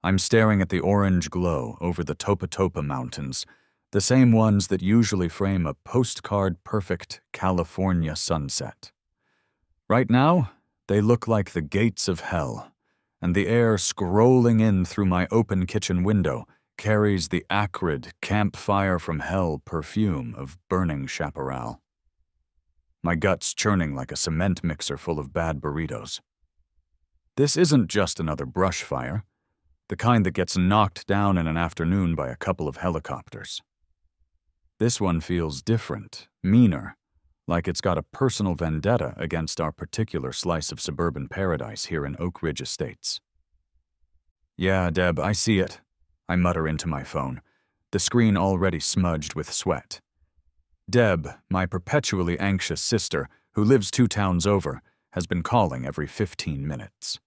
I'm staring at the orange glow over the Topa Topa Mountains, the same ones that usually frame a postcard-perfect California sunset. Right now, they look like the gates of hell, and the air scrolling in through my open kitchen window carries the acrid campfire from hell perfume of burning chaparral. My gut's churning like a cement mixer full of bad burritos. This isn't just another brush fire, the kind that gets knocked down in an afternoon by a couple of helicopters. This one feels different, meaner, like it's got a personal vendetta against our particular slice of suburban paradise here in Oak Ridge Estates. Yeah, Deb, I see it, I mutter into my phone, the screen already smudged with sweat. Deb, my perpetually anxious sister, who lives 2 towns over, has been calling every 15 minutes.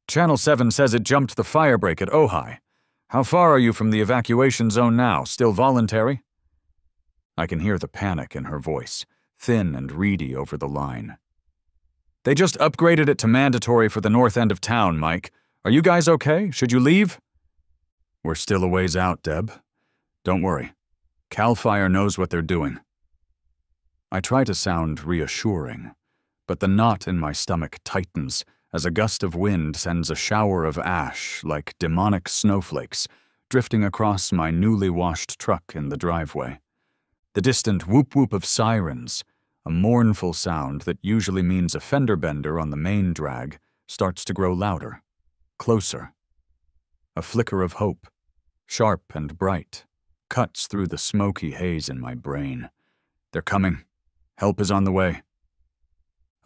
Channel 7 says it jumped the firebreak at Ojai. How far are you from the evacuation zone now? Still voluntary? I can hear the panic in her voice, thin and reedy over the line. They just upgraded it to mandatory for the north end of town, Mike. Are you guys okay? Should you leave? We're still a ways out, Deb. Don't worry. Cal Fire knows what they're doing. I try to sound reassuring, but the knot in my stomach tightens as a gust of wind sends a shower of ash like demonic snowflakes drifting across my newly washed truck in the driveway. The distant whoop-whoop of sirens, a mournful sound that usually means a fender bender on the main drag, starts to grow louder, closer. A flicker of hope, sharp and bright, cuts through the smoky haze in my brain. They're coming. Help is on the way.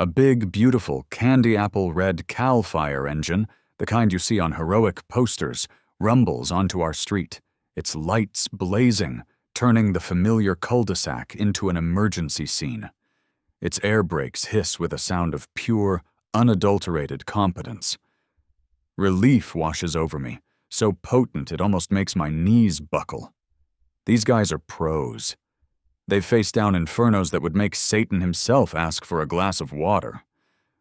A big, beautiful, candy apple red Cal Fire engine, the kind you see on heroic posters, rumbles onto our street, its lights blazing, turning the familiar cul-de-sac into an emergency scene. Its air brakes hiss with a sound of pure, unadulterated competence. Relief washes over me, so potent it almost makes my knees buckle. These guys are pros. They've faced down infernos that would make Satan himself ask for a glass of water.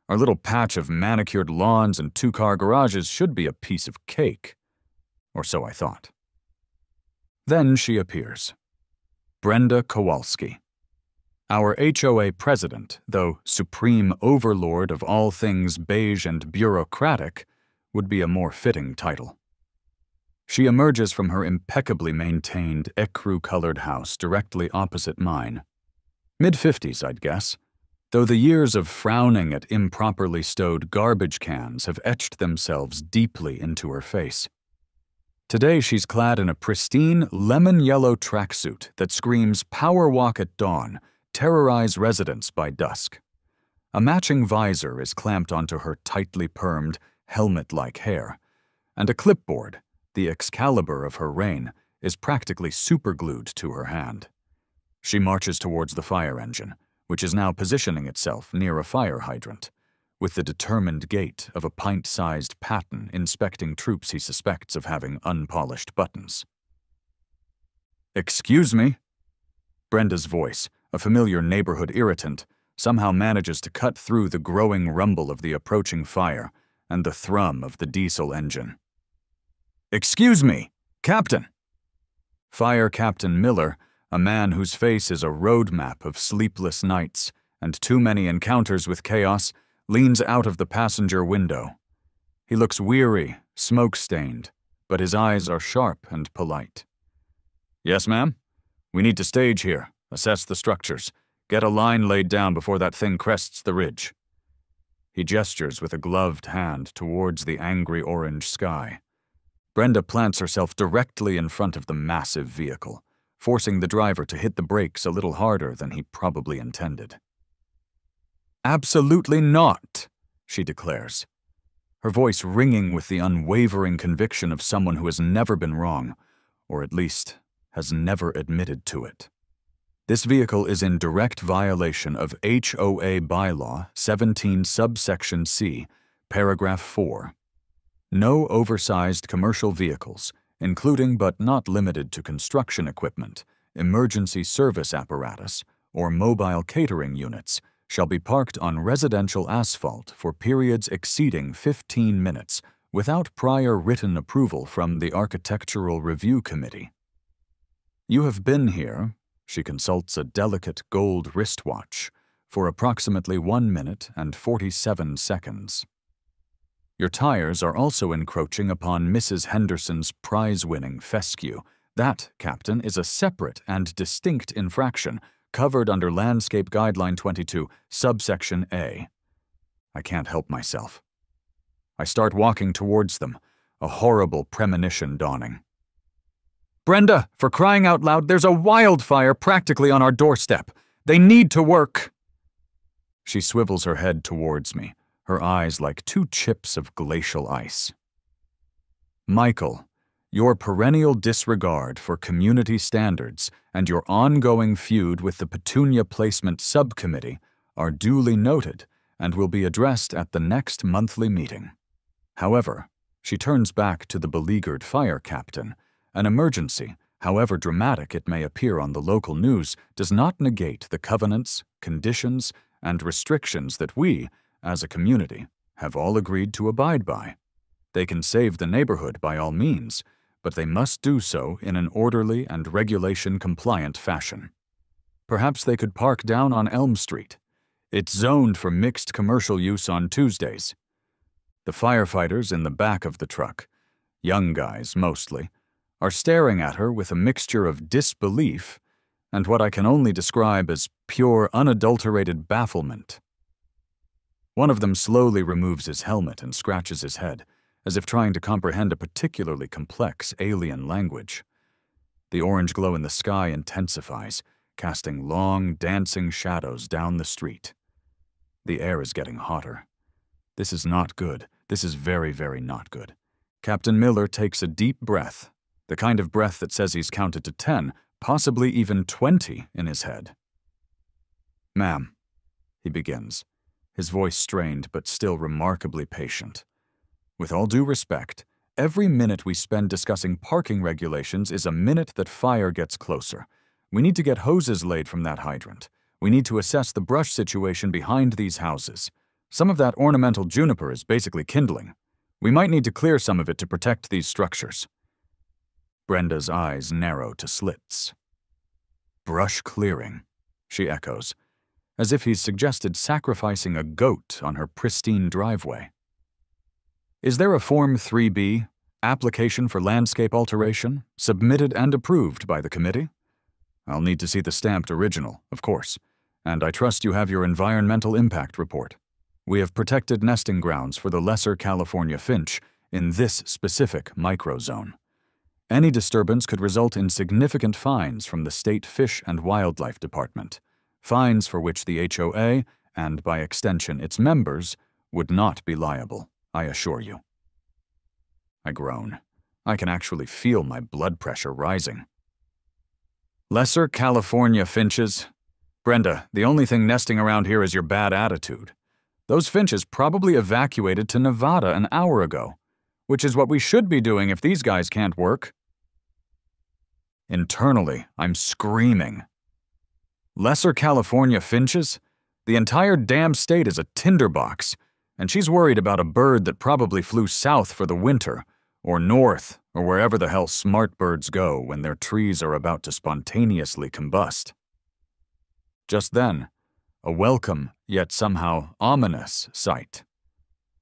Our little patch of manicured lawns and 2-car garages should be a piece of cake. Or so I thought. Then she appears. Brenda Kowalski. Our HOA president, though supreme overlord of all things beige and bureaucratic, would be a more fitting title. She emerges from her impeccably maintained ecru-colored house directly opposite mine. Mid-50s, I'd guess, though the years of frowning at improperly stowed garbage cans have etched themselves deeply into her face. Today she's clad in a pristine lemon-yellow tracksuit that screams "Power walk at dawn, terrorize residents by dusk." A matching visor is clamped onto her tightly permed, helmet-like hair, and a clipboard, the Excalibur of her reign, is practically superglued to her hand. She marches towards the fire engine, which is now positioning itself near a fire hydrant, with the determined gait of a pint-sized Patton inspecting troops he suspects of having unpolished buttons. "Excuse me?" Brenda's voice, a familiar neighborhood irritant, somehow manages to cut through the growing rumble of the approaching fire and the thrum of the diesel engine. "Excuse me, Captain!" Fire Captain Miller, a man whose face is a roadmap of sleepless nights and too many encounters with chaos, leans out of the passenger window. He looks weary, smoke-stained, but his eyes are sharp and polite. "Yes, ma'am? We need to stage here, assess the structures, get a line laid down before that thing crests the ridge." He gestures with a gloved hand towards the angry orange sky. Brenda plants herself directly in front of the massive vehicle, forcing the driver to hit the brakes a little harder than he probably intended. "Absolutely not," she declares, her voice ringing with the unwavering conviction of someone who has never been wrong, or at least has never admitted to it. This vehicle is in direct violation of HOA Bylaw 17 subsection C, paragraph 4. No oversized commercial vehicles, including but not limited to construction equipment, emergency service apparatus, or mobile catering units, shall be parked on residential asphalt for periods exceeding 15 minutes without prior written approval from the Architectural Review Committee. You have been here, she consults a delicate gold wristwatch, for approximately 1 minute and 47 seconds. Your tires are also encroaching upon Mrs. Henderson's prize-winning fescue. That, Captain, is a separate and distinct infraction covered under Landscape Guideline 22, subsection A. I can't help myself. I start walking towards them, a horrible premonition dawning. Brenda, for crying out loud, there's a wildfire practically on our doorstep. They need to work. She swivels her head towards me, her eyes like 2 chips of glacial ice. Michael, your perennial disregard for community standards and your ongoing feud with the Petunia Placement Subcommittee are duly noted and will be addressed at the next monthly meeting. However, she turns back to the beleaguered fire captain. An emergency, however dramatic it may appear on the local news, does not negate the covenants, conditions, and restrictions that we, as a community, have all agreed to abide by. They can save the neighborhood by all means, but they must do so in an orderly and regulation-compliant fashion. Perhaps they could park down on Elm Street. It's zoned for mixed commercial use on Tuesdays. The firefighters in the back of the truck, young guys mostly, are staring at her with a mixture of disbelief and what I can only describe as pure, unadulterated bafflement. One of them slowly removes his helmet and scratches his head, as if trying to comprehend a particularly complex alien language. The orange glow in the sky intensifies, casting long, dancing shadows down the street. The air is getting hotter. This is not good. This is very, very not good. Captain Miller takes a deep breath, the kind of breath that says he's counted to 10, possibly even 20 in his head. Ma'am, he begins, his voice strained but still remarkably patient. With all due respect, every minute we spend discussing parking regulations is a minute that fire gets closer. We need to get hoses laid from that hydrant. We need to assess the brush situation behind these houses. Some of that ornamental juniper is basically kindling. We might need to clear some of it to protect these structures. Brenda's eyes narrow to slits. Brush clearing, she echoes, as if he's suggested sacrificing a goat on her pristine driveway. Is there a Form 3B, application for landscape alteration, submitted and approved by the committee? I'll need to see the stamped original, of course, and I trust you have your environmental impact report. We have protected nesting grounds for the lesser California finch in this specific microzone. Any disturbance could result in significant fines from the State Fish and Wildlife Department, fines for which the HOA, and by extension its members, would not be liable, I assure you. I groan. I can actually feel my blood pressure rising. Lesser California finches? Brenda, the only thing nesting around here is your bad attitude. Those finches probably evacuated to Nevada an hour ago, which is what we should be doing if these guys can't work. Internally, I'm screaming. Lesser California finches? The entire damn state is a tinderbox, and she's worried about a bird that probably flew south for the winter, or north, or wherever the hell smart birds go when their trees are about to spontaneously combust. Just then, a welcome, yet somehow ominous sight.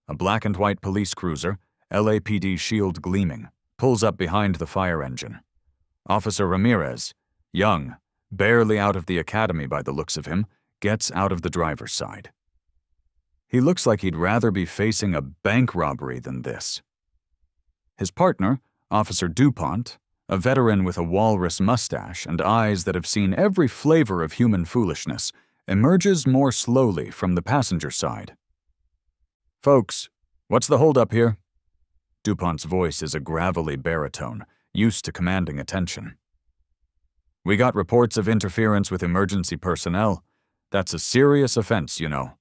A black and white police cruiser, LAPD shield gleaming, pulls up behind the fire engine. Officer Ramirez, young, barely out of the academy by the looks of him, gets out of the driver's side. He looks like he'd rather be facing a bank robbery than this. His partner, Officer DuPont, a veteran with a walrus mustache and eyes that have seen every flavor of human foolishness, emerges more slowly from the passenger side. Folks, what's the holdup here? DuPont's voice is a gravelly baritone, used to commanding attention. We got reports of interference with emergency personnel. That's a serious offense, you know.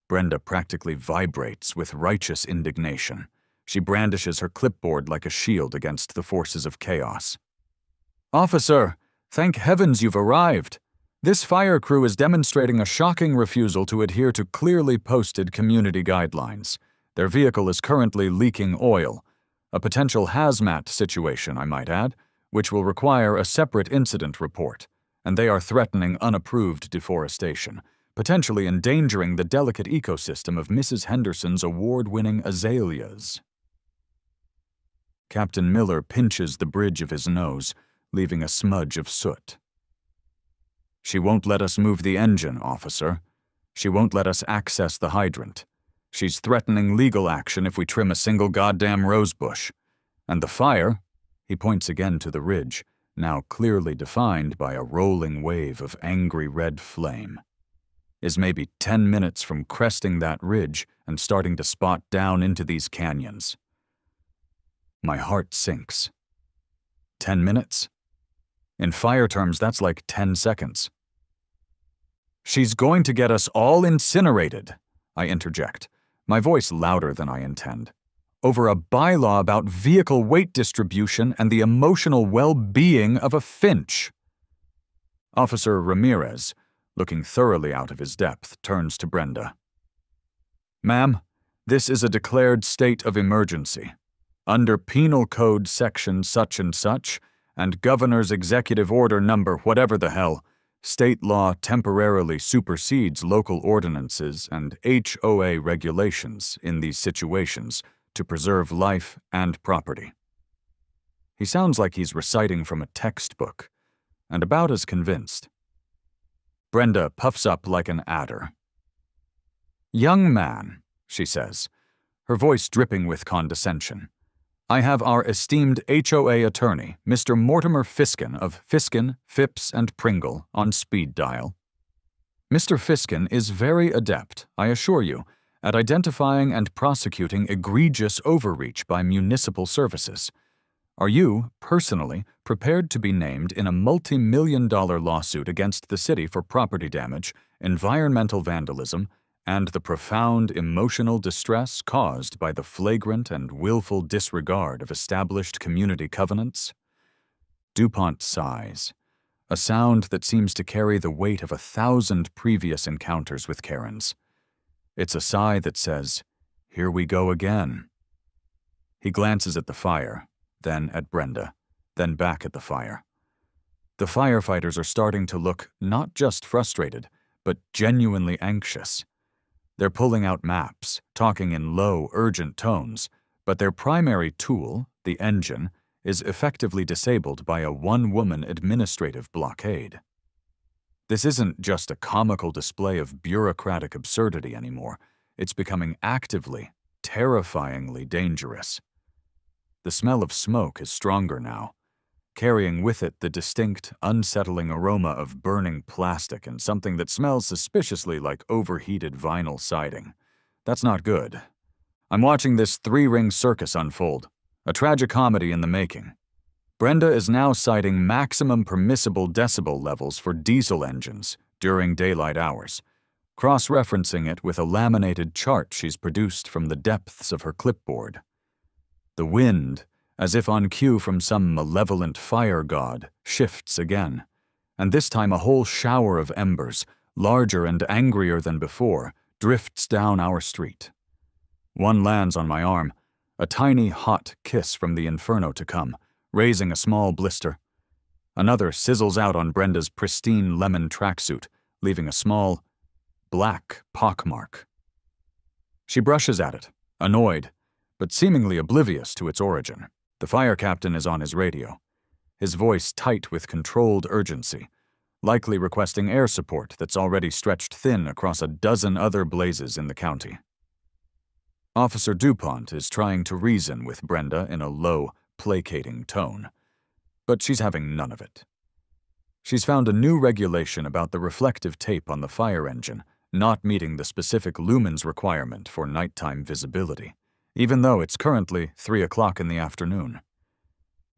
Brenda practically vibrates with righteous indignation. She brandishes her clipboard like a shield against the forces of chaos. Officer, thank heavens you've arrived. This fire crew is demonstrating a shocking refusal to adhere to clearly posted community guidelines. Their vehicle is currently leaking oil, a potential hazmat situation, I might add, which will require a separate incident report, and they are threatening unapproved deforestation, potentially endangering the delicate ecosystem of Mrs. Henderson's award-winning azaleas. Captain Miller pinches the bridge of his nose, leaving a smudge of soot. She won't let us move the engine, officer. She won't let us access the hydrant. She's threatening legal action if we trim a single goddamn rosebush. And the fire, he points again to the ridge, now clearly defined by a rolling wave of angry red flame, is maybe 10 minutes from cresting that ridge and starting to spot down into these canyons. My heart sinks. 10 minutes? In fire terms, that's like 10 seconds. She's going to get us all incinerated, I interject, my voice louder than I intend, over a bylaw about vehicle weight distribution and the emotional well-being of a finch. Officer Ramirez, looking thoroughly out of his depth, turns to Brenda. Ma'am, this is a declared state of emergency. Under Penal Code Section such and such, and Governor's Executive Order number whatever the hell, state law temporarily supersedes local ordinances and HOA regulations in these situations to preserve life and property. He sounds like he's reciting from a textbook, and about as convinced. Brenda puffs up like an adder. Young man, she says, her voice dripping with condescension, I have our esteemed HOA attorney, Mr. Mortimer Fiskin of Fiskin, Phipps, and Pringle on speed dial. Mr. Fiskin is very adept, I assure you, at identifying and prosecuting egregious overreach by municipal services. Are you, personally, prepared to be named in a multi-million-dollar lawsuit against the city for property damage, environmental vandalism, and the profound emotional distress caused by the flagrant and willful disregard of established community covenants? DuPont sighs, a sound that seems to carry the weight of 1,000 previous encounters with Karens. It's a sigh that says, "Here we go again." He glances at the fire, then at Brenda, then back at the fire. The firefighters are starting to look not just frustrated, but genuinely anxious. They're pulling out maps, talking in low, urgent tones, but their primary tool, the engine, is effectively disabled by a one-woman administrative blockade. This isn't just a comical display of bureaucratic absurdity anymore. It's becoming actively, terrifyingly dangerous. The smell of smoke is stronger now, carrying with it the distinct, unsettling aroma of burning plastic and something that smells suspiciously like overheated vinyl siding. That's not good. I'm watching this three-ring circus unfold, a tragicomedy in the making. Brenda is now citing maximum permissible decibel levels for diesel engines during daylight hours, cross-referencing it with a laminated chart she's produced from the depths of her clipboard. The wind, as if on cue from some malevolent fire god, shifts again, and this time a whole shower of embers, larger and angrier than before, drifts down our street. One lands on my arm, a tiny hot kiss from the inferno to come, raising a small blister. Another sizzles out on Brenda's pristine lemon tracksuit, leaving a small, black pockmark. She brushes at it, annoyed, but seemingly oblivious to its origin. The fire captain is on his radio, his voice tight with controlled urgency, likely requesting air support that's already stretched thin across a dozen other blazes in the county. Officer DuPont is trying to reason with Brenda in a low, placating tone, but she's having none of it. She's found a new regulation about the reflective tape on the fire engine not meeting the specific lumens requirement for nighttime visibility, even though it's currently 3 o'clock in the afternoon.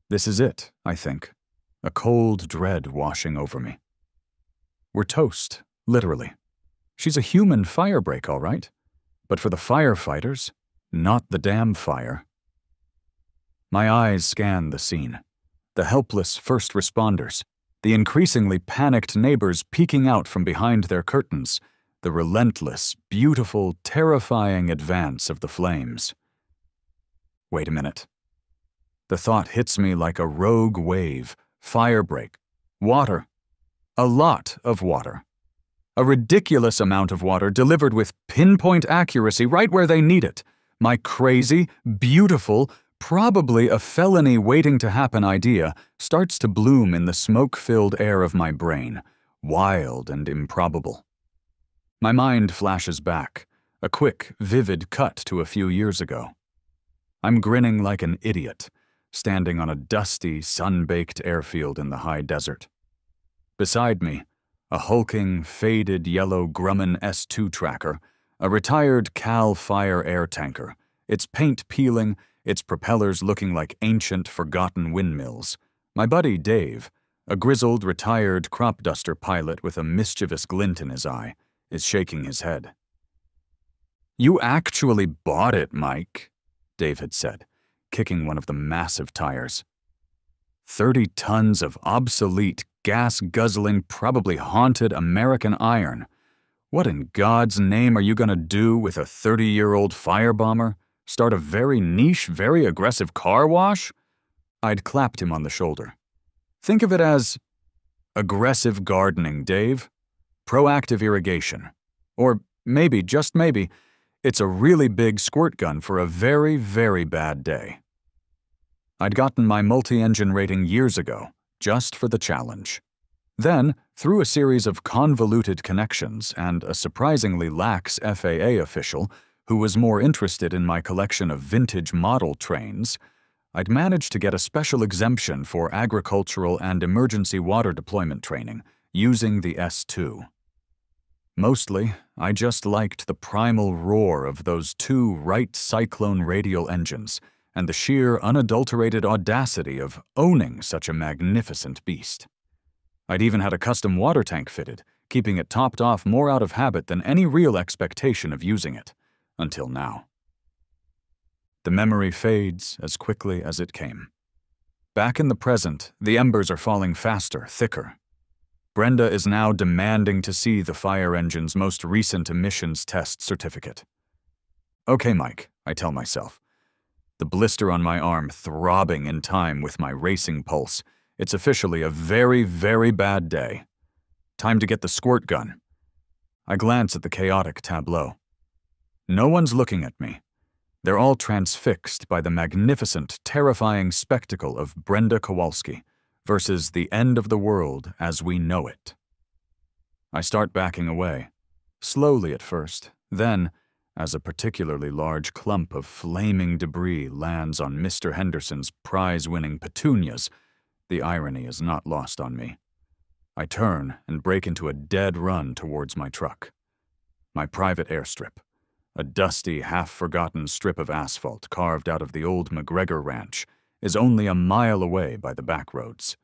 This is it, I think, a cold dread washing over me. We're toast, literally. She's a human firebreak, all right, but for the firefighters, not the damn fire. My eyes scan the scene, the helpless first responders, the increasingly panicked neighbors peeking out from behind their curtains, the relentless, beautiful, terrifying advance of the flames. Wait a minute. The thought hits me like a rogue wave, firebreak, water. A lot of water. A ridiculous amount of water delivered with pinpoint accuracy right where they need it. My crazy, beautiful, probably a felony waiting to happen idea starts to bloom in the smoke-filled air of my brain, wild and improbable. My mind flashes back, a quick, vivid cut to a few years ago. I'm grinning like an idiot, standing on a dusty, sun-baked airfield in the high desert. Beside me, a hulking, faded yellow Grumman S2 tracker, a retired Cal Fire air tanker, its paint peeling, its propellers looking like ancient, forgotten windmills. My buddy Dave, a grizzled, retired crop duster pilot with a mischievous glint in his eye, is shaking his head. "You actually bought it, Mike," Dave had said, kicking one of the massive tires. 30 tons of obsolete, gas-guzzling, probably haunted American iron. What in God's name are you gonna do with a 30-year-old firebomber? Start a very niche, very aggressive car wash? I'd clapped him on the shoulder. Think of it as aggressive gardening, Dave. Proactive irrigation. Or maybe, just maybe, it's a really big squirt gun for a very, very bad day. I'd gotten my multi-engine rating years ago, just for the challenge. Then, through a series of convoluted connections and a surprisingly lax FAA official who was more interested in my collection of vintage model trains, I'd managed to get a special exemption for agricultural and emergency water deployment training using the S2. Mostly, I just liked the primal roar of those two Wright Cyclone radial engines and the sheer, unadulterated audacity of owning such a magnificent beast. I'd even had a custom water tank fitted, keeping it topped off more out of habit than any real expectation of using it, until now. The memory fades as quickly as it came. Back in the present, the embers are falling faster, thicker. Brenda is now demanding to see the fire engine's most recent emissions test certificate. Okay, Mike, I tell myself. The blister on my arm throbbing in time with my racing pulse. It's officially a very, very bad day. Time to get the squirt gun. I glance at the chaotic tableau. No one's looking at me. They're all transfixed by the magnificent, terrifying spectacle of Brenda Kowalski versus the end of the world as we know it. I start backing away, slowly at first, then, as a particularly large clump of flaming debris lands on Mr. Henderson's prize-winning petunias, the irony is not lost on me. I turn and break into a dead run towards my truck. My private airstrip, a dusty, half-forgotten strip of asphalt carved out of the old McGregor Ranch, is only a mile away by the back roads,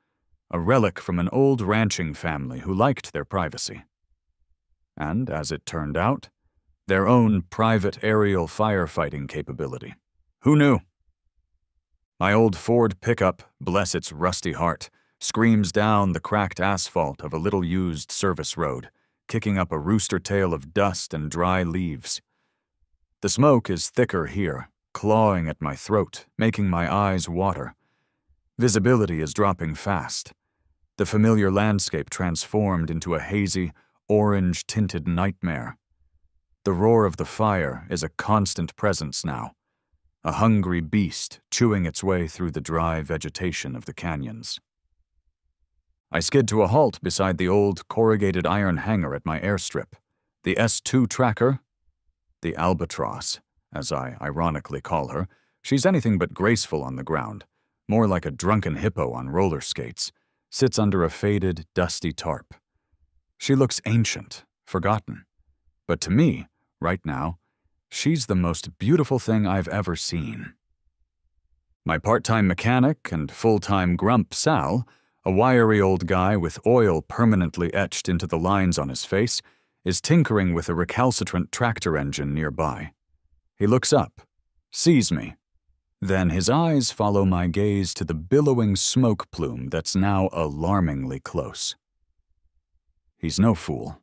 a relic from an old ranching family who liked their privacy. And, as it turned out, their own private aerial firefighting capability. Who knew? My old Ford pickup, bless its rusty heart, screams down the cracked asphalt of a little-used service road, kicking up a rooster tail of dust and dry leaves. The smoke is thicker here, clawing at my throat, making my eyes water. Visibility is dropping fast. The familiar landscape transformed into a hazy, orange-tinted nightmare. The roar of the fire is a constant presence now, a hungry beast chewing its way through the dry vegetation of the canyons. I skid to a halt beside the old corrugated iron hangar at my airstrip, the S2 tracker, the Albatross, as I ironically call her. She's anything but graceful on the ground, more like a drunken hippo on roller skates, sits under a faded, dusty tarp. She looks ancient, forgotten, but to me, right now, she's the most beautiful thing I've ever seen. My part-time mechanic and full-time grump Sal, a wiry old guy with oil permanently etched into the lines on his face, is tinkering with a recalcitrant tractor engine nearby. He looks up, sees me. Then his eyes follow my gaze to the billowing smoke plume that's now alarmingly close. He's no fool.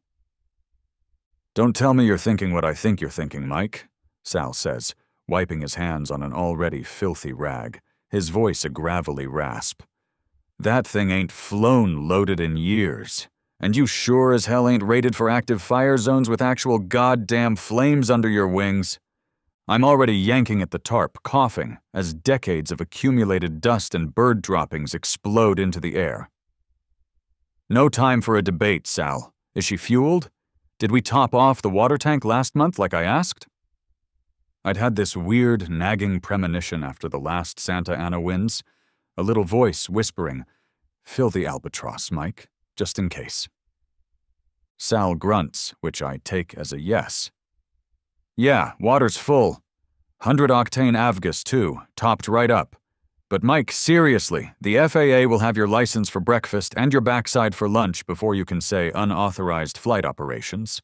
Don't tell me you're thinking what I think you're thinking, Mike, Sal says, wiping his hands on an already filthy rag, his voice a gravelly rasp. That thing ain't flown loaded in years. And you sure as hell ain't rated for active fire zones with actual goddamn flames under your wings. I'm already yanking at the tarp, coughing, as decades of accumulated dust and bird droppings explode into the air. No time for a debate, Sal. Is she fueled? Did we top off the water tank last month like I asked? I'd had this weird, nagging premonition after the last Santa Ana winds, a little voice whispering, "Fill the albatross, Mike, just in case." Sal grunts, which I take as a yes. Yeah, water's full. 100-octane Avgas, too, topped right up. But Mike, seriously, the FAA will have your license for breakfast and your backside for lunch before you can say unauthorized flight operations.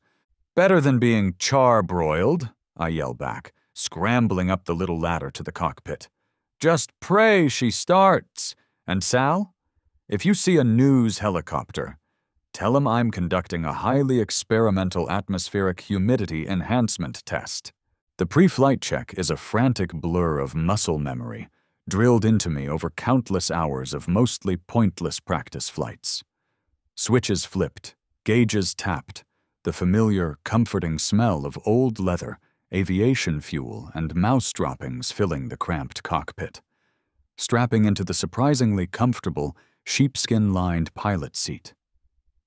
Better than being char-broiled, I yell back, scrambling up the little ladder to the cockpit. Just pray she starts. And Sal, if you see a news helicopter, tell him I'm conducting a highly experimental atmospheric humidity enhancement test. The pre-flight check is a frantic blur of muscle memory, drilled into me over countless hours of mostly pointless practice flights. Switches flipped, gauges tapped, the familiar, comforting smell of old leather, aviation fuel, and mouse droppings filling the cramped cockpit. Strapping into the surprisingly comfortable, sheepskin-lined pilot seat.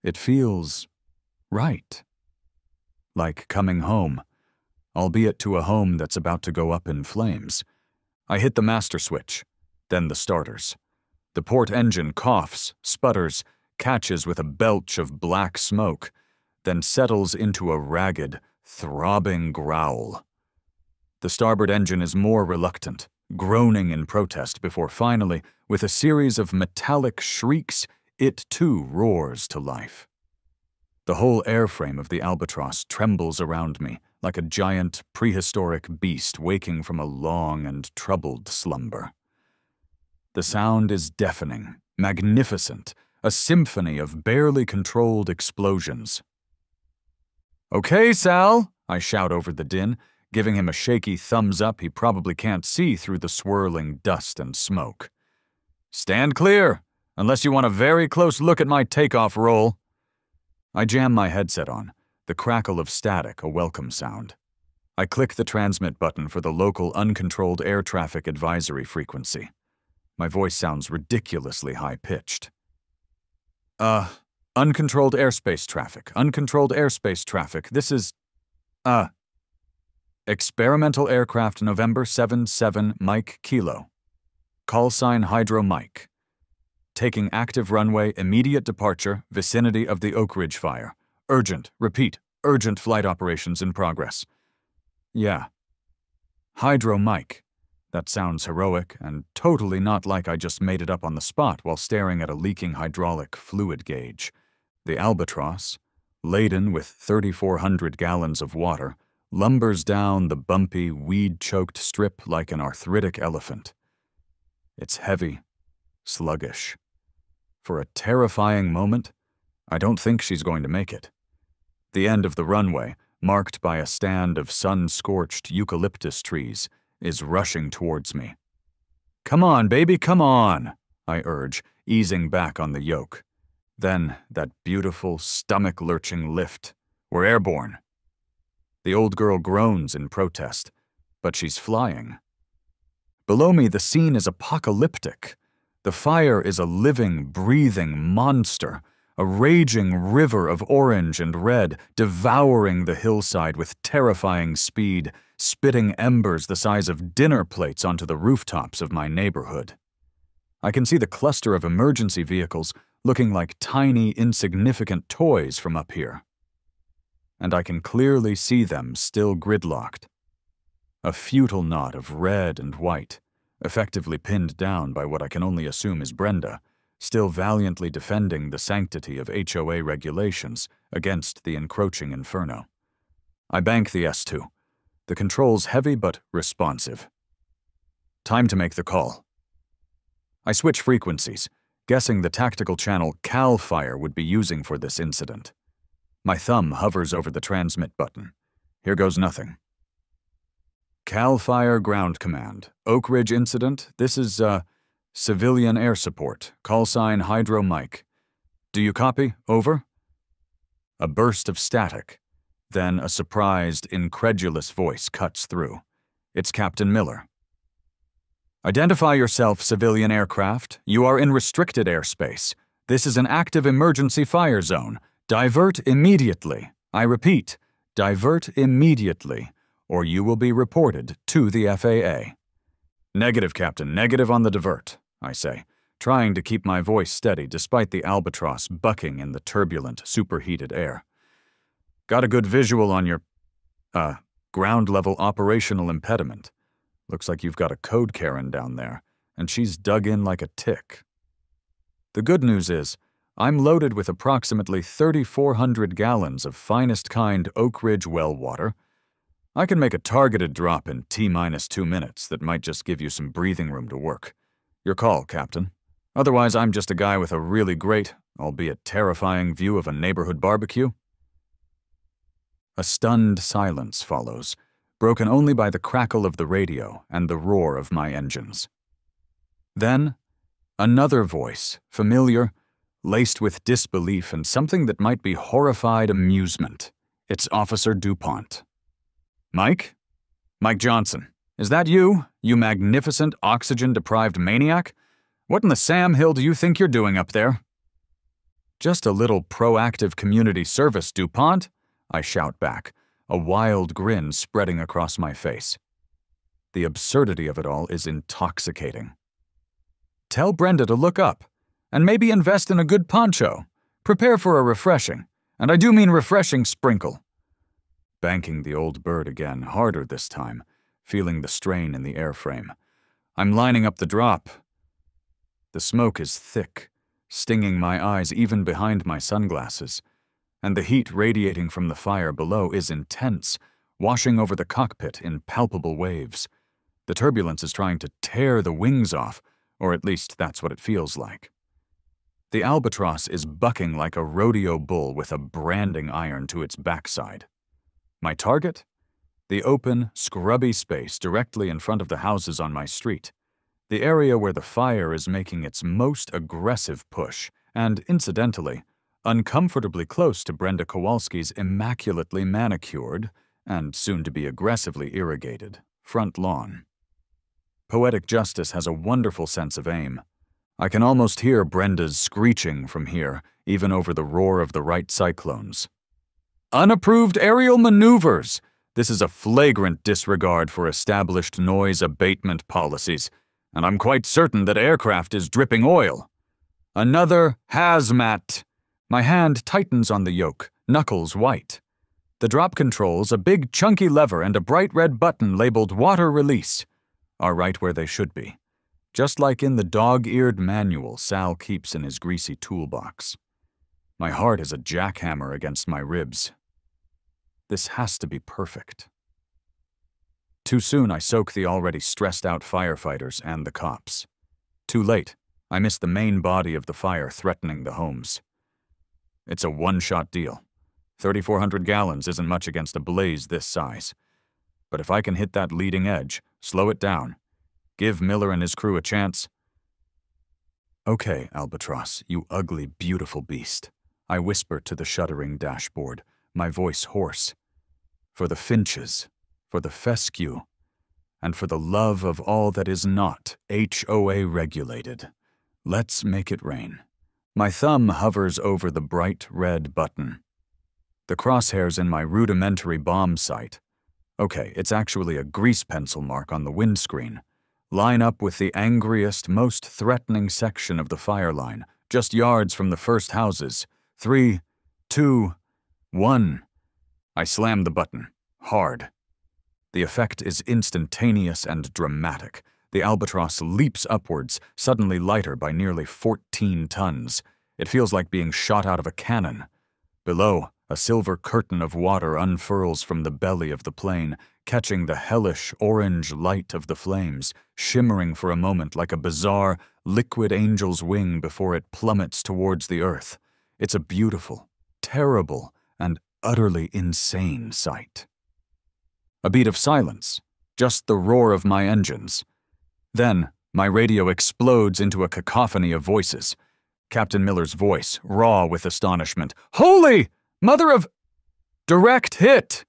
It feels right. Like coming home, albeit to a home that's about to go up in flames. I hit the master switch, then the starters. The port engine coughs, sputters, catches with a belch of black smoke, then settles into a ragged, throbbing growl. The starboard engine is more reluctant, groaning in protest before finally, with a series of metallic shrieks, it too roars to life. The whole airframe of the Albatross trembles around me like a giant, prehistoric beast waking from a long and troubled slumber. The sound is deafening, magnificent, a symphony of barely controlled explosions. "Okay, Sal," I shout over the din, giving him a shaky thumbs up he probably can't see through the swirling dust and smoke. "Stand clear, unless you want a very close look at my takeoff roll." I jam my headset on, the crackle of static a welcome sound. I click the transmit button for the local uncontrolled air traffic advisory frequency. My voice sounds ridiculously high-pitched. Uncontrolled airspace traffic, this is, experimental aircraft November 7-7 Mike Kilo. Call sign Hydro Mike. Taking active runway, immediate departure, vicinity of the Oak Ridge fire. Urgent, repeat, urgent flight operations in progress. Yeah. Hydro Mike. That sounds heroic and totally not like I just made it up on the spot while staring at a leaking hydraulic fluid gauge. The Albatross, laden with 3,400 gallons of water, lumbers down the bumpy, weed-choked strip like an arthritic elephant. It's heavy, sluggish. For a terrifying moment, I don't think she's going to make it. The end of the runway, marked by a stand of sun-scorched eucalyptus trees, is rushing towards me. "Come on, baby, come on," I urge, easing back on the yoke. Then that beautiful, stomach-lurching lift. We're airborne. The old girl groans in protest, but she's flying. Below me, the scene is apocalyptic. The fire is a living, breathing monster, a raging river of orange and red, devouring the hillside with terrifying speed, spitting embers the size of dinner plates onto the rooftops of my neighborhood. I can see the cluster of emergency vehicles looking like tiny, insignificant toys from up here. And I can clearly see them still gridlocked. A futile knot of red and white, effectively pinned down by what I can only assume is Brenda, still valiantly defending the sanctity of HOA regulations against the encroaching inferno. I bank the S2. The controls heavy but responsive. Time to make the call. I switch frequencies, guessing the tactical channel Wildfire would be using for this incident. My thumb hovers over the transmit button. Here goes nothing. Cal Fire Ground Command. Oak Ridge incident. This is, civilian air support. Call sign Hydro Mike. Do you copy? Over? A burst of static. Then a surprised, incredulous voice cuts through. It's Captain Miller. Identify yourself, civilian aircraft. You are in restricted airspace. This is an active emergency fire zone. Divert immediately. I repeat, divert immediately, or you will be reported to the FAA. Negative, Captain. Negative on the divert, I say, trying to keep my voice steady despite the albatross bucking in the turbulent, superheated air. Got a good visual on your, ground-level operational impediment. Looks like you've got a code Karen down there, and she's dug in like a tick. The good news is, I'm loaded with approximately 3,400 gallons of finest kind Oak Ridge well water. I can make a targeted drop in T-2 minutes that might just give you some breathing room to work. Your call, Captain. Otherwise, I'm just a guy with a really great, albeit terrifying, view of a neighborhood barbecue. A stunned silence follows, broken only by the crackle of the radio and the roar of my engines. Then, another voice, familiar, laced with disbelief and something that might be horrified amusement. It's Officer DuPont. Mike? Mike Johnson. Is that you, you magnificent, oxygen-deprived maniac? What in the Sam Hill do you think you're doing up there? Just a little proactive community service, DuPont, I shout back, a wild grin spreading across my face. The absurdity of it all is intoxicating. Tell Brenda to look up, and maybe invest in a good poncho. Prepare for a refreshing, and I do mean refreshing, sprinkle. Banking the old bird again, harder this time, feeling the strain in the airframe. I'm lining up the drop. The smoke is thick, stinging my eyes even behind my sunglasses, and the heat radiating from the fire below is intense, washing over the cockpit in palpable waves. The turbulence is trying to tear the wings off, or at least that's what it feels like. The albatross is bucking like a rodeo bull with a branding iron to its backside. My target? The open, scrubby space directly in front of the houses on my street. The area where the fire is making its most aggressive push, and, incidentally, uncomfortably close to Brenda Kowalski's immaculately manicured, and soon-to-be aggressively irrigated, front lawn. Poetic Justice has a wonderful sense of aim. I can almost hear Brenda's screeching from here, even over the roar of the right cyclones. Unapproved aerial maneuvers! This is a flagrant disregard for established noise abatement policies, and I'm quite certain that aircraft is dripping oil. Another hazmat! My hand tightens on the yoke, knuckles white. The drop controls, a big chunky lever and a bright red button labeled Water Release, are right where they should be, just like in the dog-eared manual Sal keeps in his greasy toolbox. My heart is a jackhammer against my ribs. This has to be perfect. Too soon I soak the already stressed-out firefighters and the cops. Too late, I miss the main body of the fire threatening the homes. It's a one-shot deal. 3,400 gallons isn't much against a blaze this size. But if I can hit that leading edge, slow it down, give Miller and his crew a chance. Okay, Albatross, you ugly, beautiful beast, I whisper to the shuddering dashboard, my voice hoarse. For the Finches, for the fescue, and for the love of all that is not HOA regulated, let's make it rain. My thumb hovers over the bright red button. The crosshairs in my rudimentary bomb sight, okay, it's actually a grease pencil mark on the windscreen, line up with the angriest, most threatening section of the fire line, just yards from the first houses. 3, 2, 1. I slam the button, hard. The effect is instantaneous and dramatic. The Albatross leaps upwards, suddenly lighter by nearly 14 tons. It feels like being shot out of a cannon. Below, a silver curtain of water unfurls from the belly of the plane, catching the hellish orange light of the flames, shimmering for a moment like a bizarre, liquid angel's wing before it plummets towards the earth. It's a beautiful, terrible, and utterly insane sight. A beat of silence, just the roar of my engines. Then, my radio explodes into a cacophony of voices. Captain Miller's voice, raw with astonishment. "Holy! Mother of... Direct hit!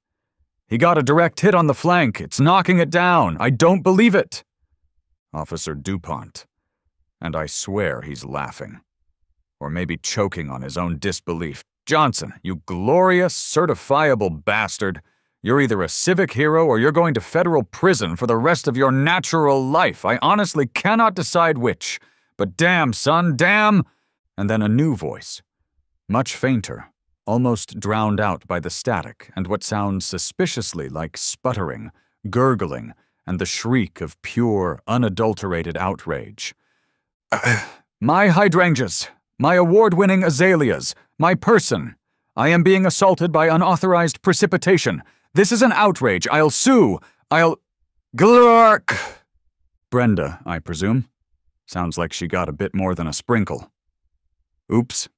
He got a direct hit on the flank. It's knocking it down. I don't believe it." Officer DuPont. And I swear he's laughing. Or maybe choking on his own disbelief. "Johnson, you glorious, certifiable bastard. You're either a civic hero or you're going to federal prison for the rest of your natural life. I honestly cannot decide which. But damn, son, damn!" And then a new voice, much fainter, almost drowned out by the static and what sounds suspiciously like sputtering, gurgling, and the shriek of pure, unadulterated outrage. "My hydrangeas, my award-winning azaleas, my person. I am being assaulted by unauthorized precipitation. This is an outrage. I'll sue. Glark!" Brenda, I presume. Sounds like she got a bit more than a sprinkle. Oops.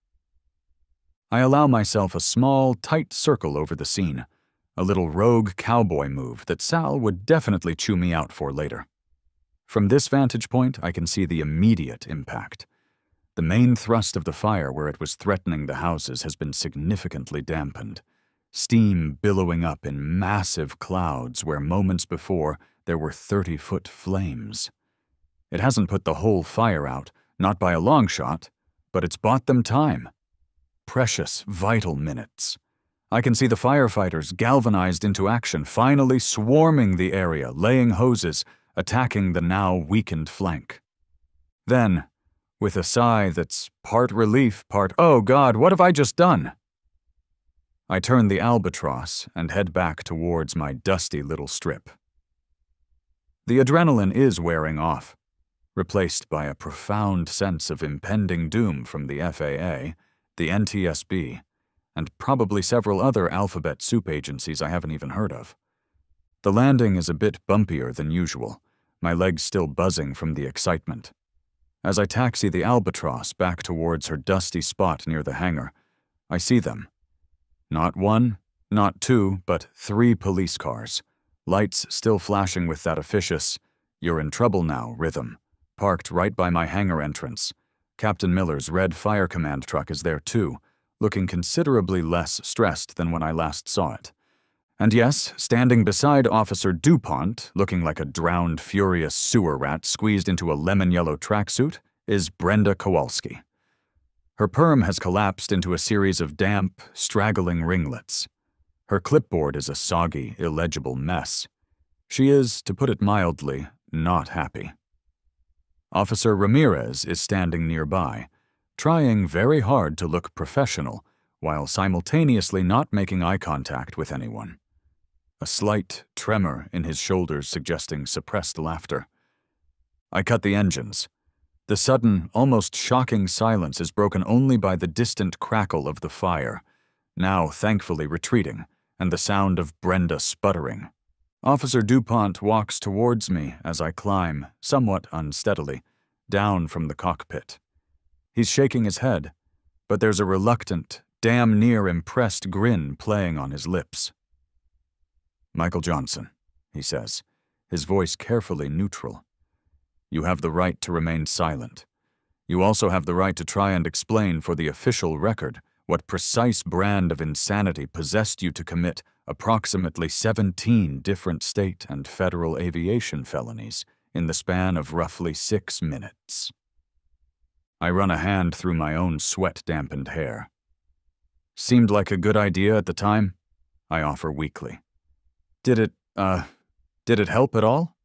I allow myself a small, tight circle over the scene, a little rogue cowboy move that Sal would definitely chew me out for later. From this vantage point, I can see the immediate impact. The main thrust of the fire where it was threatening the houses has been significantly dampened, steam billowing up in massive clouds where moments before there were 30-foot flames. It hasn't put the whole fire out, not by a long shot, but it's bought them time. Precious, vital minutes. I can see the firefighters galvanized into action, finally swarming the area, laying hoses, attacking the now weakened flank. Then, with a sigh that's part relief, part, "Oh God, what have I just done?" I turn the albatross and head back towards my dusty little strip. The adrenaline is wearing off, replaced by a profound sense of impending doom from the FAA, the NTSB, and probably several other alphabet soup agencies I haven't even heard of. The landing is a bit bumpier than usual, my legs still buzzing from the excitement. As I taxi the albatross back towards her dusty spot near the hangar, I see them. Not one, not two, but 3 police cars, lights still flashing with that officious, "You're in trouble now" rhythm, parked right by my hangar entrance. Captain Miller's red fire command truck is there too, looking considerably less stressed than when I last saw it. And yes, standing beside Officer DuPont, looking like a drowned, furious sewer rat squeezed into a lemon-yellow tracksuit, is Brenda Kowalski. Her perm has collapsed into a series of damp, straggling ringlets. Her clipboard is a soggy, illegible mess. She is, to put it mildly, not happy. Officer Ramirez is standing nearby, trying very hard to look professional, while simultaneously not making eye contact with anyone. A slight tremor in his shoulders suggesting suppressed laughter. I cut the engines. The sudden, almost shocking silence is broken only by the distant crackle of the fire, now thankfully retreating, and the sound of Brenda sputtering. Officer DuPont walks towards me as I climb, somewhat unsteadily, down from the cockpit. He's shaking his head, but there's a reluctant, damn near impressed grin playing on his lips. "Michael Johnson," he says, his voice carefully neutral. "You have the right to remain silent. You also have the right to try and explain for the official record what precise brand of insanity possessed you to commit approximately 17 different state and federal aviation felonies in the span of roughly 6 minutes. I run a hand through my own sweat-dampened hair. "Seemed like a good idea at the time," I offer weakly. Did it help at all?"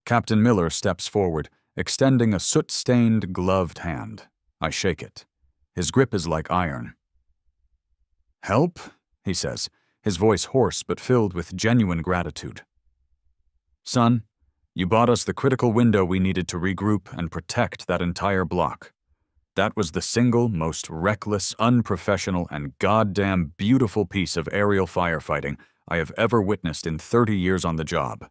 Captain Miller steps forward, extending a soot-stained, gloved hand. I shake it. His grip is like iron. "Help?" he says, his voice hoarse but filled with genuine gratitude. "Son, you bought us the critical window we needed to regroup and protect that entire block. That was the single most reckless, unprofessional, and goddamn beautiful piece of aerial firefighting I have ever witnessed in 30 years on the job.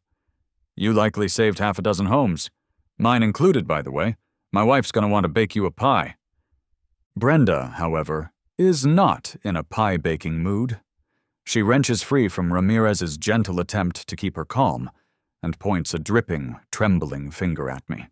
You likely saved half a dozen homes. Mine included, by the way. My wife's gonna want to bake you a pie." Brenda, however, is not in a pie-baking mood. She wrenches free from Ramirez's gentle attempt to keep her calm and points a dripping, trembling finger at me.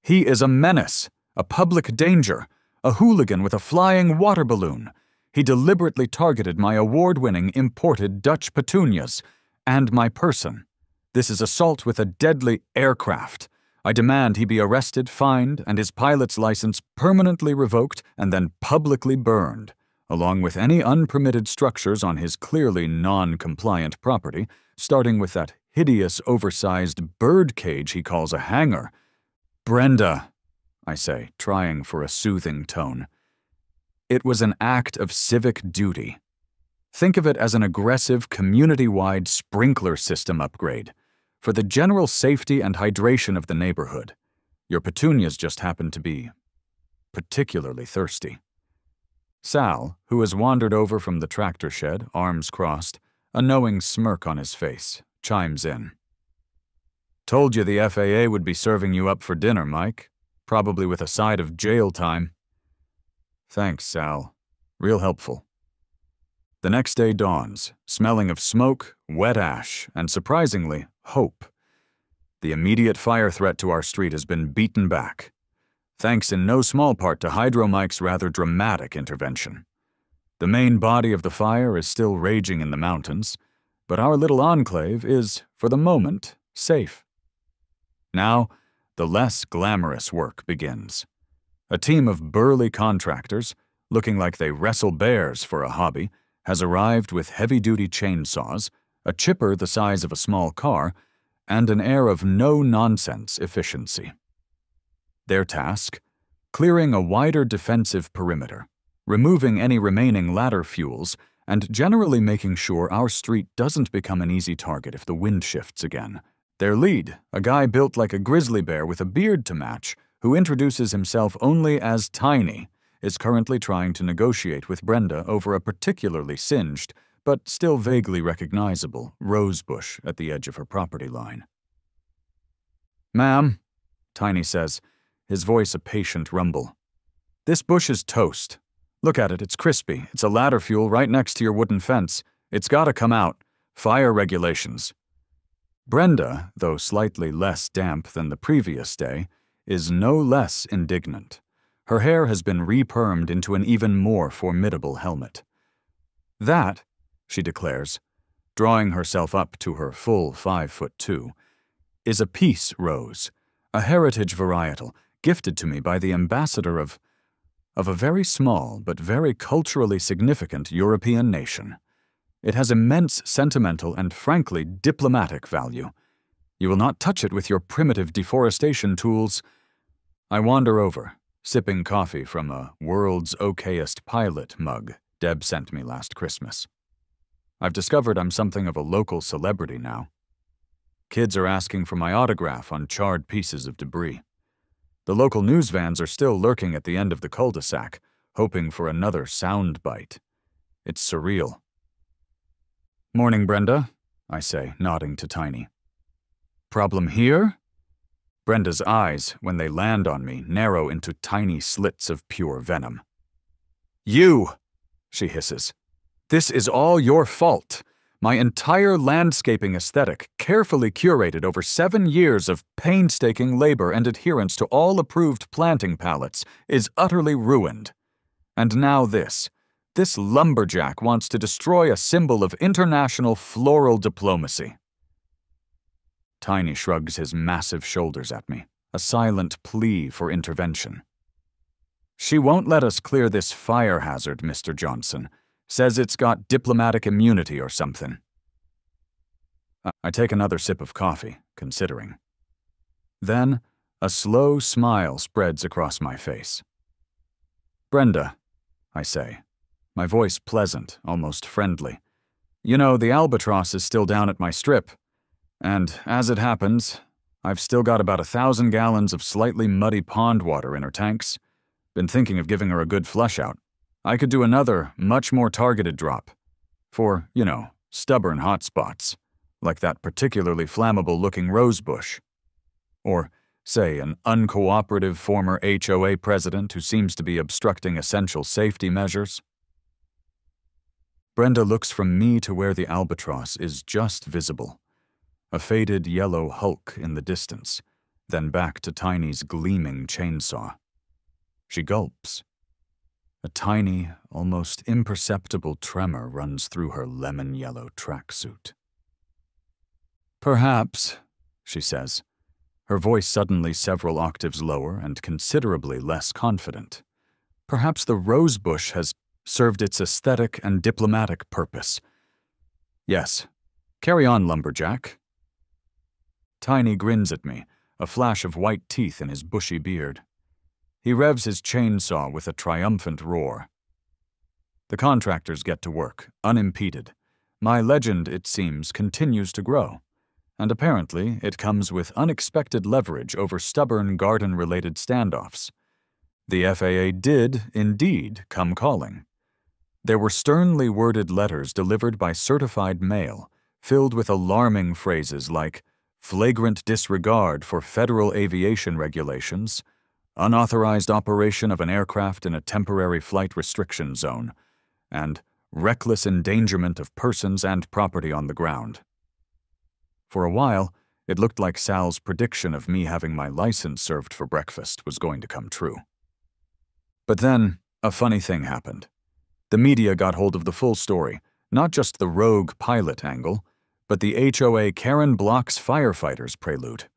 He is a menace, a public danger, a hooligan with a flying water balloon. He deliberately targeted my award-winning imported Dutch petunias and my person. This is assault with a deadly aircraft. I demand he be arrested, fined, and his pilot's license permanently revoked and then publicly burned, along with any unpermitted structures on his clearly non-compliant property, starting with that hideous oversized bird cage he calls a hangar. Brenda, I say, trying for a soothing tone. It was an act of civic duty. Think of it as an aggressive, community-wide sprinkler system upgrade for the general safety and hydration of the neighborhood. Your petunias just happen to be particularly thirsty. Sal, who has wandered over from the tractor shed, arms crossed, a knowing smirk on his face, chimes in. Told you the FAA would be serving you up for dinner, Mike. Probably with a side of jail time. Thanks, Sal. Real helpful. The next day dawns, smelling of smoke, wet ash, and surprisingly, hope. The immediate fire threat to our street has been beaten back, thanks in no small part to Hydro Mike's rather dramatic intervention. The main body of the fire is still raging in the mountains, but our little enclave is, for the moment, safe. Now, the less glamorous work begins. A team of burly contractors, looking like they wrestle bears for a hobby, has arrived with heavy-duty chainsaws, a chipper the size of a small car, and an air of no-nonsense efficiency. Their task? Clearing a wider defensive perimeter, removing any remaining ladder fuels, and generally making sure our street doesn't become an easy target if the wind shifts again. Their lead, a guy built like a grizzly bear with a beard to match, who introduces himself only as Tiny, is currently trying to negotiate with Brenda over a particularly singed, but still vaguely recognizable, rose bush at the edge of her property line. "Ma'am," Tiny says, his voice a patient rumble. "This bush is toast. Look at it, it's crispy. It's a ladder fuel right next to your wooden fence. It's gotta come out. Fire regulations." Brenda, though slightly less damp than the previous day, is no less indignant. Her hair has been re-permed into an even more formidable helmet. "That," she declares, drawing herself up to her full 5'2", "is a peace rose, a heritage varietal gifted to me by the ambassador of a very small but very culturally significant European nation. It has immense sentimental and frankly diplomatic value. You will not touch it with your primitive deforestation tools." I wander over, sipping coffee from a World's Okayest Pilot mug Deb sent me last Christmas. I've discovered I'm something of a local celebrity now. Kids are asking for my autograph on charred pieces of debris. The local news vans are still lurking at the end of the cul-de-sac, hoping for another sound bite. It's surreal. "Morning, Brenda," I say, nodding to Tiny. "Problem here?" Brenda's eyes, when they land on me, narrow into tiny slits of pure venom. "You!" she hisses. "This is all your fault. My entire landscaping aesthetic, carefully curated over 7 years of painstaking labor and adherence to all approved planting palettes, is utterly ruined. And now this. This lumberjack wants to destroy a symbol of international floral diplomacy." Tiny shrugs his massive shoulders at me, a silent plea for intervention. "She won't let us clear this fire hazard, Mr. Johnson. Says it's got diplomatic immunity or something." I take another sip of coffee, considering. Then, a slow smile spreads across my face. "Brenda," I say, my voice pleasant, almost friendly. "You know, the albatross is still down at my strip. And, as it happens, I've still got about 1,000 gallons of slightly muddy pond water in her tanks. Been thinking of giving her a good flush out. I could do another, much more targeted drop. For, stubborn hot spots, like that particularly flammable-looking rose bush. Or Say, an uncooperative former HOA president who seems to be obstructing essential safety measures. Brenda looks from me to where the albatross is just visible, a faded yellow hulk in the distance, then back to Tiny's gleaming chainsaw. She gulps. A tiny, almost imperceptible tremor runs through her lemon-yellow tracksuit. "Perhaps," she says, her voice suddenly several octaves lower and considerably less confident. "Perhaps the rosebush has served its aesthetic and diplomatic purpose. Yes, carry on, lumberjack." Tiny grins at me, a flash of white teeth in his bushy beard. He revs his chainsaw with a triumphant roar. The contractors get to work, unimpeded. My legend, it seems, continues to grow. And apparently, it comes with unexpected leverage over stubborn garden-related standoffs. The FAA did, indeed, come calling. There were sternly worded letters delivered by certified mail, filled with alarming phrases like flagrant disregard for federal aviation regulations, unauthorized operation of an aircraft in a temporary flight restriction zone, and reckless endangerment of persons and property on the ground. For a while, it looked like Sal's prediction of me having my license served for breakfast was going to come true. But then, a funny thing happened. The media got hold of the full story, not just the rogue pilot angle, but the HOA Karen Block's firefighters prelude.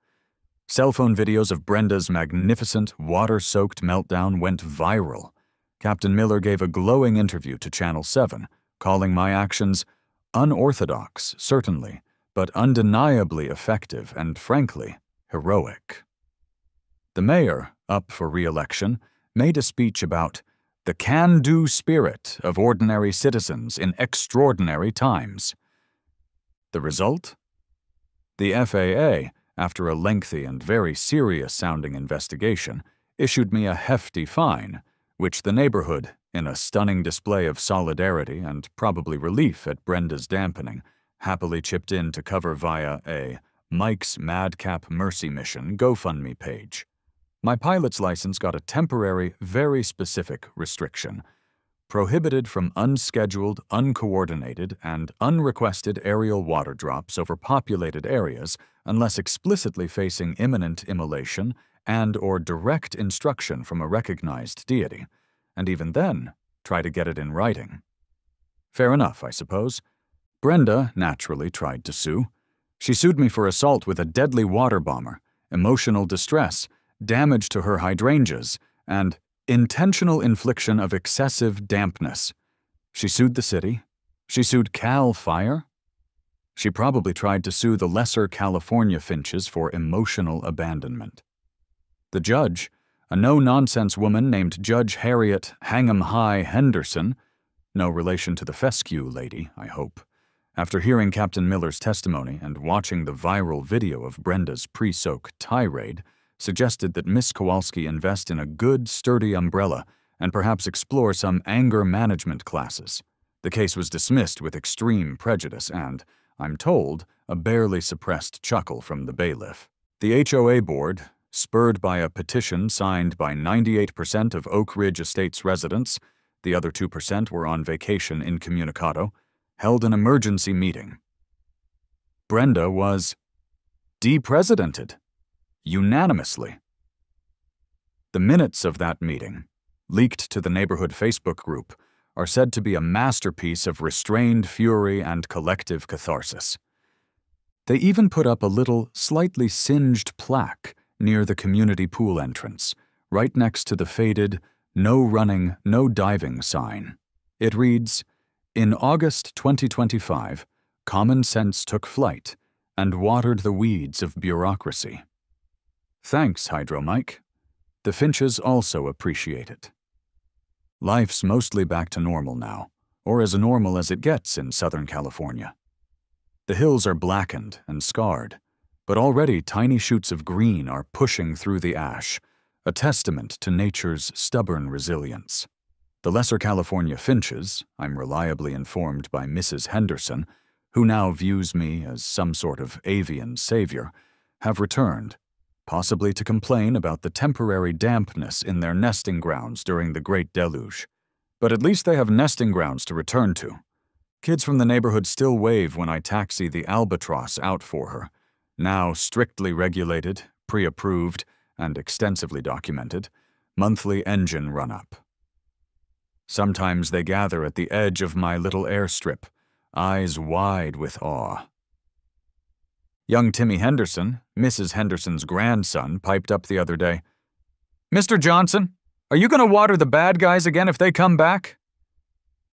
Cell phone videos of Brenda's magnificent, water-soaked meltdown went viral. Captain Miller gave a glowing interview to Channel 7, calling my actions unorthodox, certainly, but undeniably effective and, frankly, heroic. The mayor, up for re-election, made a speech about the can-do spirit of ordinary citizens in extraordinary times. The result? The FAA, after a lengthy and very serious-sounding investigation, issued me a hefty fine, which the neighborhood, in a stunning display of solidarity and probably relief at Brenda's dampening, happily chipped in to cover via a Mike's Madcap Mercy Mission GoFundMe page. My pilot's license got a temporary, very specific restriction: prohibited from unscheduled, uncoordinated, and unrequested aerial water drops over populated areas unless explicitly facing imminent immolation and/or direct instruction from a recognized deity, and even then, try to get it in writing. Fair enough, I suppose. Brenda naturally tried to sue. She sued me for assault with a deadly water bomber, emotional distress, damage to her hydrangeas, and intentional infliction of excessive dampness. She sued the city. She sued Cal Fire. She probably tried to sue the lesser California finches for emotional abandonment. The judge, a no-nonsense woman named Judge Harriet Hang'em High Henderson, no relation to the fescue lady, I hope, after hearing Captain Miller's testimony and watching the viral video of Brenda's pre-soak tirade, suggested that Miss Kowalski invest in a good, sturdy umbrella and perhaps explore some anger management classes. The case was dismissed with extreme prejudice and, I'm told, a barely suppressed chuckle from the bailiff. The HOA board, spurred by a petition signed by 98% of Oak Ridge Estates residents, the other 2% were on vacation incommunicado, held an emergency meeting. Brenda was de-presidented, unanimously. The minutes of that meeting, leaked to the neighborhood Facebook group, are said to be a masterpiece of restrained fury and collective catharsis. They even put up a little, slightly singed plaque near the community pool entrance, right next to the faded "No running, no diving" sign. It reads, "In August 2025, common sense took flight and watered the weeds of bureaucracy. Thanks, Hydro Mike. The finches also appreciate it." Life's mostly back to normal now, or as normal as it gets in Southern California. The hills are blackened and scarred, but already tiny shoots of green are pushing through the ash, a testament to nature's stubborn resilience. The lesser California finches, I'm reliably informed by Mrs. Henderson, who now views me as some sort of avian savior, have returned, possibly to complain about the temporary dampness in their nesting grounds during the Great Deluge. But at least they have nesting grounds to return to. Kids from the neighborhood still wave when I taxi the Albatross out for her, now strictly regulated, pre-approved, and extensively documented, monthly engine run-up. Sometimes they gather at the edge of my little airstrip, eyes wide with awe. Young Timmy Henderson, Mrs. Henderson's grandson, piped up the other day. "Mr. Johnson, are you going to water the bad guys again if they come back?"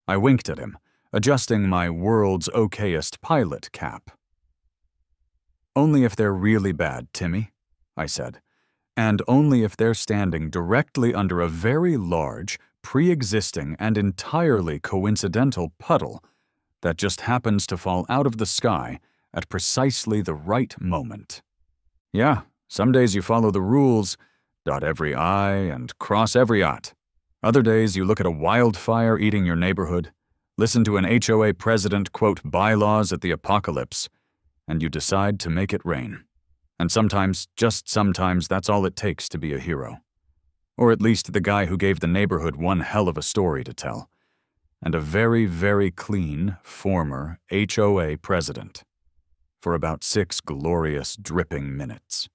I winked at him, adjusting my world's okayest pilot cap. "Only if they're really bad, Timmy," I said, "and only if they're standing directly under a very large, pre-existing and entirely coincidental puddle that just happens to fall out of the sky at precisely the right moment. Yeah, some days you follow the rules, dot every I and cross every Ot. Other days you look at a wildfire eating your neighborhood, listen to an HOA president quote bylaws at the apocalypse, and you decide to make it rain. And sometimes, just sometimes, that's all it takes to be a hero. Or at least the guy who gave the neighborhood one hell of a story to tell. And a very, very clean, former HOA president. For about 6 glorious, dripping minutes.